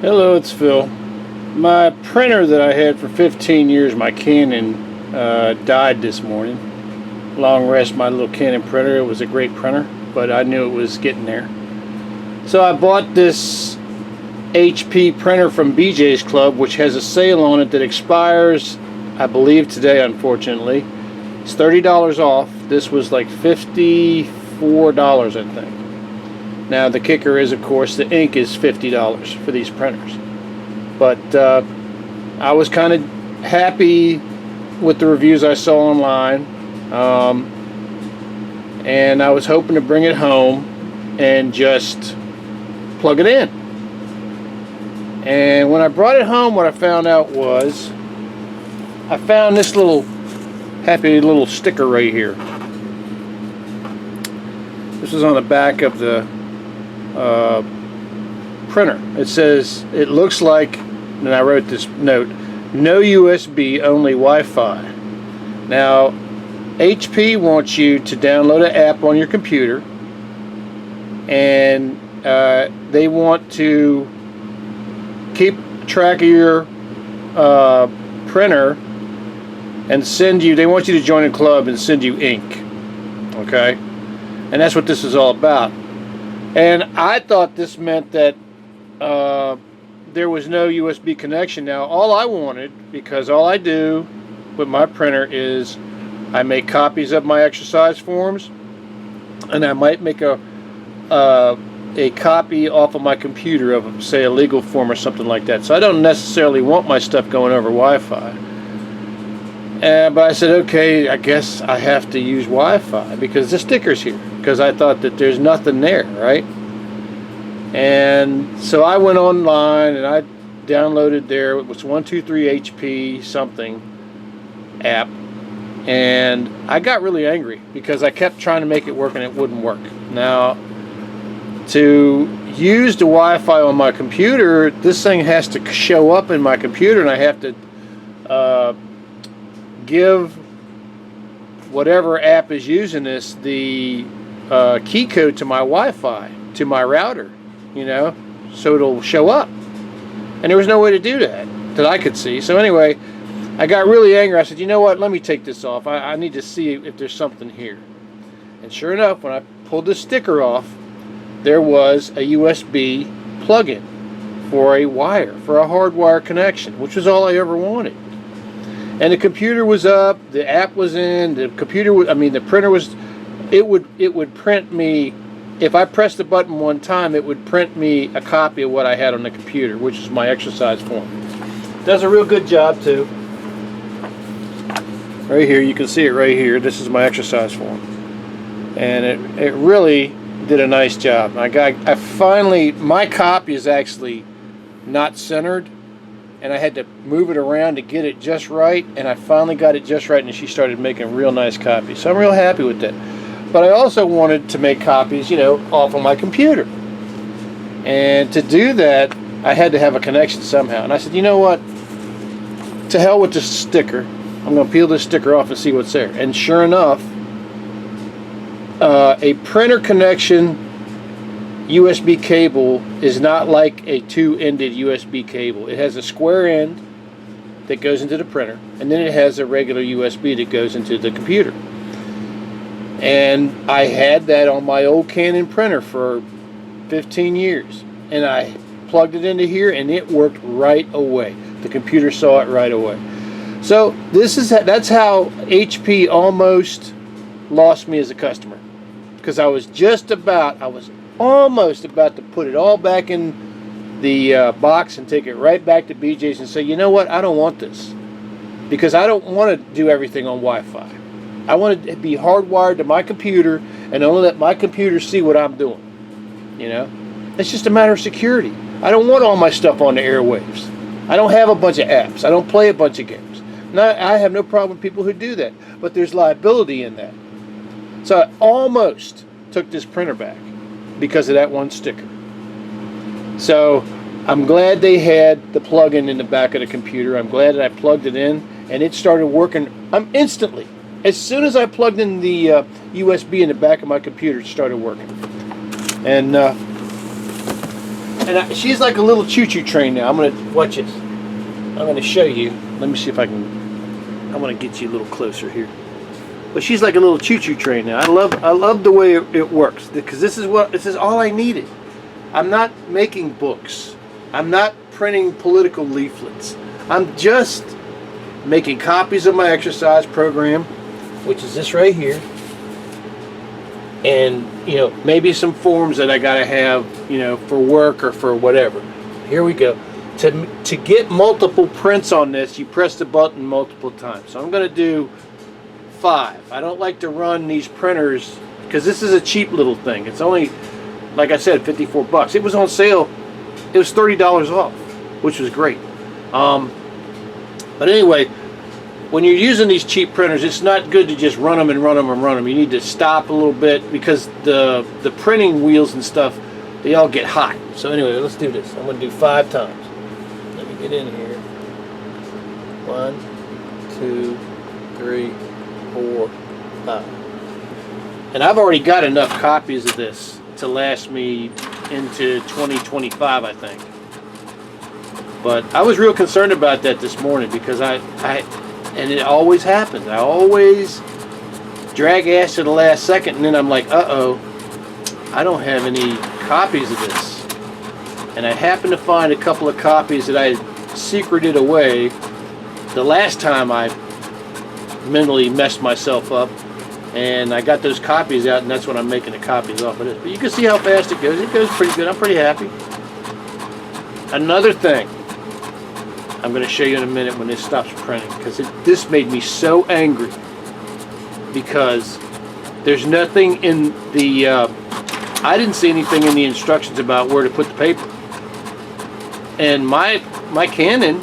Hello, it's Phil. My printer that I had for 15 years, my Canon, died this morning. Long rest my little Canon printer. It was a great printer, but I knew it was getting there. So I bought this HP printer from BJ's Club, which has a sale on it that expires, I believe, today, unfortunately. It's $30 off. This was like $54, I think. Now the kicker is, of course, the ink is $50 for these printers. But I was kind of happy with the reviews I saw online, and I was hoping to bring it home and just plug it in. And when I brought it home, what I found out was I found this little happy little sticker right here. This is on the back of the printer. It says, it looks like, and I wrote this note, no USB, only Wi-Fi. Now, HP wants you to download an app on your computer, and they want to keep track of your printer and send you, they want you to join a club and send you ink. Okay? And that's what this is all about. And I thought this meant that there was no USB connection. Now, all I wanted, because all I do with my printer is I make copies of my exercise forms, and I might make a copy off of my computer of, say, a legal form or something like that. So I don't necessarily want my stuff going over Wi-Fi. But I said, okay, I guess I have to use Wi-Fi because the sticker's here. Because I thought that there's nothing there, right? And so I went online and I downloaded there, it was 123HP something app. And I got really angry because I kept trying to make it work and it wouldn't work. Now, to use the Wi-Fi on my computer, this thing has to show up in my computer, and I have to give whatever app is using this the key code to my Wi-Fi, to my router, you know, so it'll show up. And there was no way to do that I could see. So anyway, I got really angry. I said, you know what, let me take this off. I need to see if there's something here. And sure enough, when I pulled the sticker off, there was a USB plug-in for a wire, for a hardwire connection, which was all I ever wanted. And the computer was up, the app was in, the computer was, I mean, the printer was, it would print me, if I pressed the button one time, it would print me a copy of what I had on the computer, which is my exercise form. Does a real good job too. Right here, you can see it right here. This is my exercise form. And it really did a nice job. I finally, my copy is actually not centered, and I had to move it around to get it just right, and I finally got it just right, and she started making real nice copies. So I'm real happy with that. But I also wanted to make copies, you know, off of my computer. And to do that, I had to have a connection somehow. And I said, you know what? To hell with this sticker. I'm going to peel this sticker off and see what's there. And sure enough, a printer connection USB cable is not like a two-ended USB cable. It has a square end that goes into the printer, and then it has a regular USB that goes into the computer. And I had that on my old Canon printer for 15 years, and I plugged it into here, and it worked right away. The computer saw it right away. So that's how HP almost lost me as a customer, because I was almost about to put it all back in the box and take it right back to BJ's and say, you know what, I don't want this, because I don't want to do everything on Wi-Fi. I want it to be hardwired to my computer and only let my computer see what I'm doing. You know, it's just a matter of security. I don't want all my stuff on the airwaves. I don't have a bunch of apps. I don't play a bunch of games. Now, I have no problem with people who do that, but there's liability in that. So I almost took this printer back because of that one sticker. So I'm glad they had the plug-in in the back of the computer. I'm glad that I plugged it in, and it started working instantly. As soon as I plugged in the USB in the back of my computer, it started working. And And she's like a little choo-choo train now. I'm gonna watch this. I'm gonna show you. Let me see if I can. I want to get you a little closer here. But she's like a little choo-choo train now. I love the way it works, because this is all I needed. I'm not making books. I'm not printing political leaflets. I'm just making copies of my exercise program, which is this right here. And, you know, maybe some forms that I gotta have, you know, for work or for whatever. Here we go. To get multiple prints on this, you press the button multiple times. So I'm gonna do 5. I don't like to run these printers because this is a cheap little thing. It's only, like I said, 54 bucks. It was on sale. It was $30 off, which was great. But anyway, when you're using these cheap printers, it's not good to just run them and run them and run them. You need to stop a little bit, because the printing wheels and stuff, they all get hot. So anyway, let's do this. I'm going to do 5 times. Let me get in here. 1, 2, 3, 4, 5. And I've already got enough copies of this to last me into 2025, I think. But I was real concerned about that this morning, because and it always happens. I always drag ass to the last second, and then I'm like, uh-oh, I don't have any copies of this. And I happened to find a couple of copies that I secreted away the last time I mentally messed myself up, and I got those copies out, and that's when I'm making the copies off of this. But you can see how fast it goes. It goes pretty good. I'm pretty happy. Another thing I'm going to show you in a minute when this stops printing, because this made me so angry, because there's nothing in the I didn't see anything in the instructions about where to put the paper. And my Canon,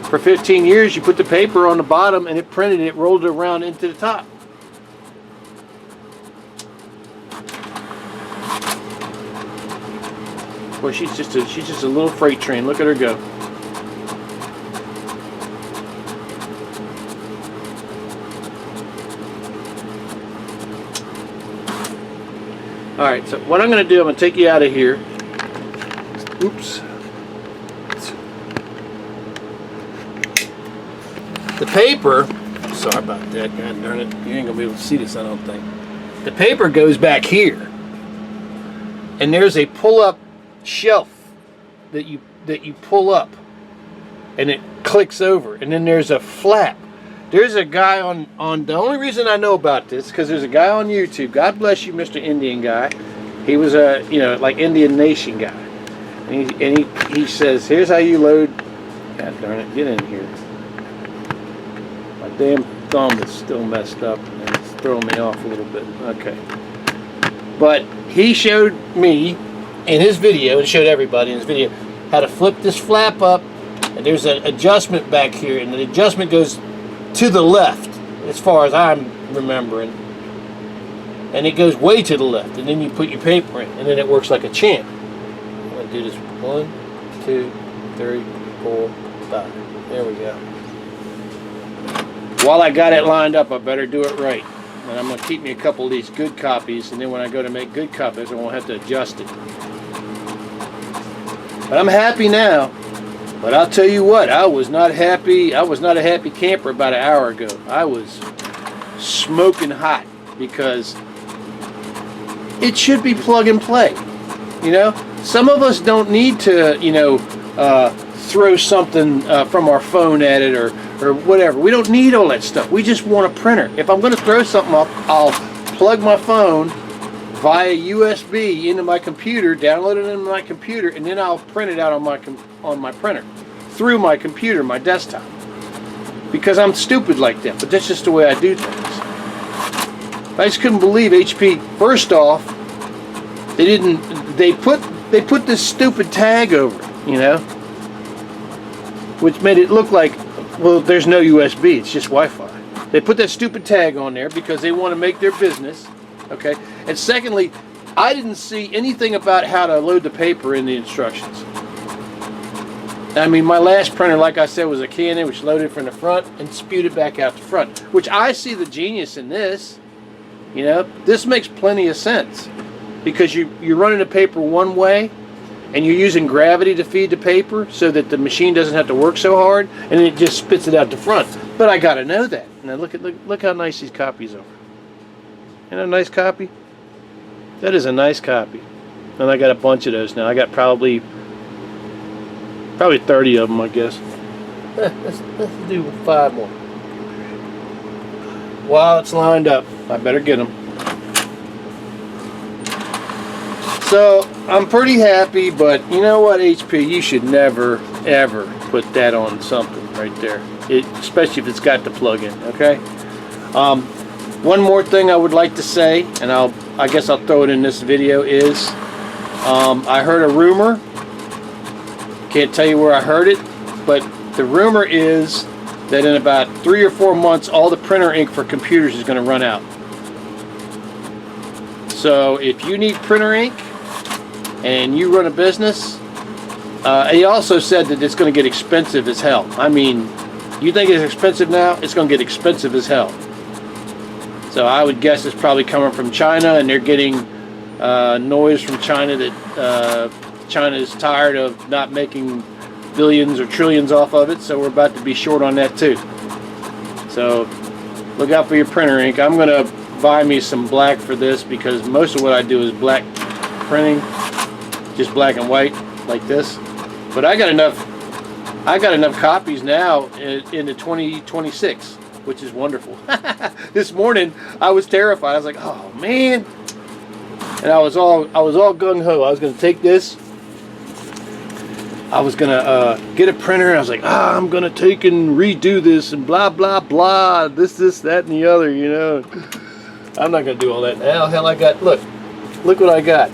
for 15 years, you put the paper on the bottom and it printed it, rolled it around into the top. Boy, she's just a little freight train. Look at her go. Alright, so what I'm going to do, I'm going to take you out of here. Oops. The paper, sorry about that, god darn it, you ain't going to be able to see this, I don't think. The paper goes back here. And there's a pull-up shelf that you pull up. And it clicks over. And then there's a flap. There's a guy on the only reason I know about this, because there's a guy on YouTube. God bless you, Mr. Indian guy. He was a, you know, like Indian Nation guy. And he says, here's how you load. God darn it, get in here. My damn thumb is still messed up, and it's throwing me off a little bit. Okay. But he showed me in his video, and showed everybody in his video, how to flip this flap up. And there's an adjustment back here, and the adjustment goes to the left, as far as I'm remembering, and it goes way to the left, and then you put your paper in, and then it works like a champ. I'm going to do this 1, 2, 3, 4, 5. There we go. While I got it lined up, I better do it right. And I'm going to keep me a couple of these good copies, and then when I go to make good copies, I won't have to adjust it. But I'm happy now. But I'll tell you what, I was not happy. I was not a happy camper about an hour ago. I was smoking hot, because it should be plug and play. You know, some of us don't need to, you know, throw something from our phone at it or whatever. We don't need all that stuff. We just want a printer. If I'm going to throw something up, I'll plug my phone via USB into my computer, download it into my computer, and then I'll print it out on my printer through my computer, my desktop. Because I'm stupid like that, but that's just the way I do things. I just couldn't believe HP. First off, they put this stupid tag over it, you know, which made it look like, well, there's no USB, it's just Wi-Fi. They put that stupid tag on there because they want to make their business. Okay, and secondly, I didn't see anything about how to load the paper in the instructions. I mean, my last printer, like I said, was a Canon, which loaded from the front and spewed it back out the front, which I see the genius in this. You know, this makes plenty of sense, because you're running the paper one way, and you're using gravity to feed the paper so that the machine doesn't have to work so hard, and it just spits it out the front. But I got to know that. Now look how nice these copies are. Isn't that a nice copy? That is a nice copy. And I got a bunch of those now. I got probably 30 of them, I guess. Let's do 5 more. While it's lined up, I better get them. So I'm pretty happy, but you know what, HP, you should never ever put that on something right there, especially if it's got the plug-in. Okay. One more thing I would like to say, and I guess I'll throw it in this video, is I heard a rumor. Can't tell you where I heard it, but the rumor is that in about 3 or 4 months, all the printer ink for computers is going to run out. So if you need printer ink and you run a business, he also said that it's going to get expensive as hell. I mean, you think it's expensive now? It's going to get expensive as hell. So I would guess it's probably coming from China, and they're getting noise from China that China is tired of not making billions or trillions off of it, so we're about to be short on that too. So look out for your printer ink. I'm going to buy me some black for this, because most of what I do is black printing, just black and white like this. But I got enough copies now in the 2026, which is wonderful. This morning I was terrified. I was like, oh man. And I was all gung-ho. I was going to take this. I was going to get a printer, and I was like, I'm going to take and redo this and blah, blah, blah, this, that, and the other, you know. I'm not going to do all that now. Hell, I got, look what I got.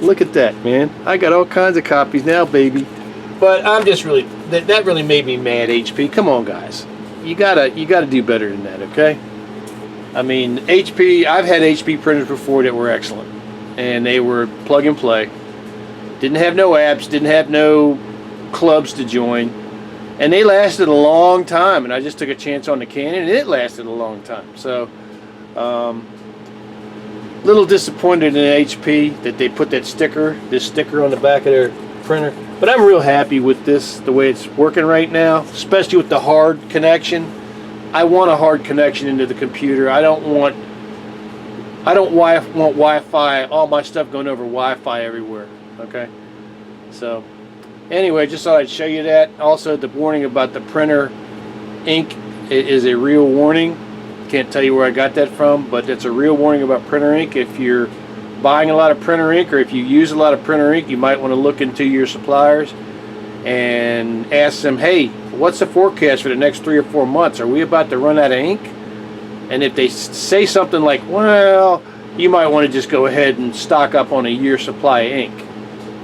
Look at that, man. I got all kinds of copies now, baby. But I'm just really, that really made me mad, HP. Come on, guys. You gotta do better than that, okay? I mean, HP, I've had HP printers before that were excellent. And they were plug and play. Didn't have no apps, didn't have no clubs to join. And they lasted a long time, and I just took a chance on the Canon, and it lasted a long time. So, little disappointed in HP that they put this sticker on the back of their printer. But I'm real happy with this, the way it's working right now, especially with the hard connection. I want a hard connection into the computer. I don't want Wi-Fi, all my stuff going over Wi-Fi everywhere. Okay, so anyway, just thought I'd show you that. Also, the warning about the printer ink is a real warning. Can't tell you where I got that from, but it's a real warning about printer ink. If you're buying a lot of printer ink, or if you use a lot of printer ink, you might want to look into your suppliers and ask them, hey, what's the forecast for the next 3 or 4 months? Are we about to run out of ink? And if they say something like, well, you might want to just go ahead and stock up on a year's supply of ink.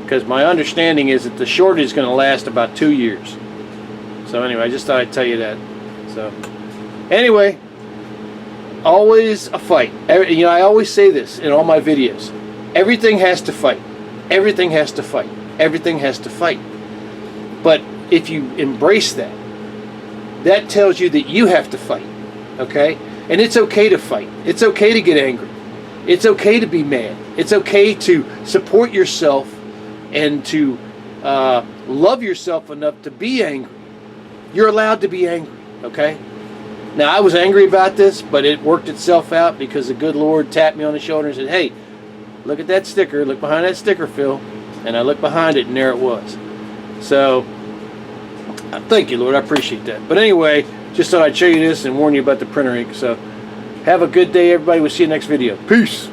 Because my understanding is that the shortage is going to last about 2 years. So anyway, I just thought I'd tell you that. So anyway, always a fight. You know, I always say this in all my videos. Everything has to fight. Everything has to fight. Everything has to fight. But if you embrace that, that tells you that you have to fight. Okay? And it's okay to fight. It's okay to get angry. It's okay to be mad. It's okay to support yourself and to love yourself enough to be angry. You're allowed to be angry, okay? Now, I was angry about this, but it worked itself out because the good Lord tapped me on the shoulder and said, hey, look at that sticker. Look behind that sticker, Phil. And I looked behind it, and there it was. So, thank you, Lord. I appreciate that. But anyway, just thought I'd show you this and warn you about the printer ink. So, have a good day, everybody. We'll see you next video. Peace.